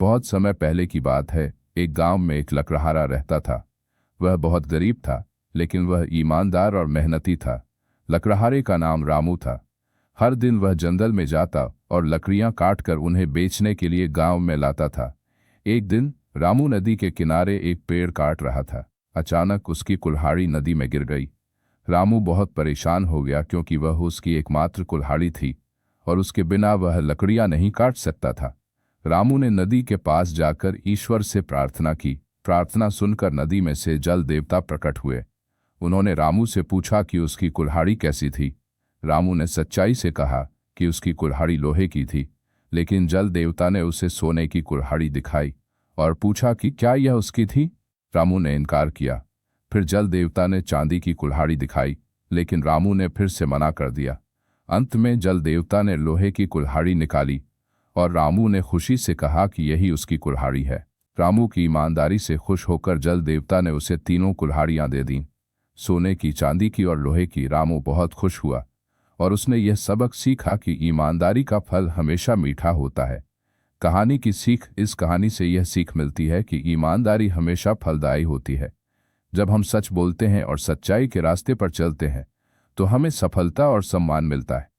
बहुत समय पहले की बात है। एक गांव में एक लकड़हारा रहता था। वह बहुत गरीब था, लेकिन वह ईमानदार और मेहनती था। लकड़हारे का नाम रामू था। हर दिन वह जंगल में जाता और लकड़ियां काटकर उन्हें बेचने के लिए गांव में लाता था। एक दिन रामू नदी के किनारे एक पेड़ काट रहा था। अचानक उसकी कुल्हाड़ी नदी में गिर गई। रामू बहुत परेशान हो गया, क्योंकि वह उसकी एकमात्र कुल्हाड़ी थी और उसके बिना वह लकड़ियां नहीं काट सकता था। रामू ने नदी के पास जाकर ईश्वर से प्रार्थना की। प्रार्थना सुनकर नदी में से जल देवता प्रकट हुए। उन्होंने रामू से पूछा कि उसकी कुल्हाड़ी कैसी थी। रामू ने सच्चाई से कहा कि उसकी कुल्हाड़ी लोहे की थी, लेकिन जल देवता ने उसे सोने की कुल्हाड़ी दिखाई और पूछा कि क्या यह उसकी थी। रामू ने इनकार किया। फिर जल देवता ने चांदी की कुल्हाड़ी दिखाई, लेकिन रामू ने फिर से मना कर दिया। अंत में जल देवता ने लोहे की कुल्हाड़ी निकाली और रामू ने खुशी से कहा कि यही उसकी कुल्हाड़ी है। रामू की ईमानदारी से खुश होकर जल देवता ने उसे तीनों कुल्हाड़ियां दे दीं, सोने की, चांदी की और लोहे की। रामू बहुत खुश हुआ और उसने यह सबक सीखा कि ईमानदारी का फल हमेशा मीठा होता है। कहानी की सीख। इस कहानी से यह सीख मिलती है कि ईमानदारी हमेशा फलदायी होती है। जब हम सच बोलते हैं और सच्चाई के रास्ते पर चलते हैं तो हमें सफलता और सम्मान मिलता है।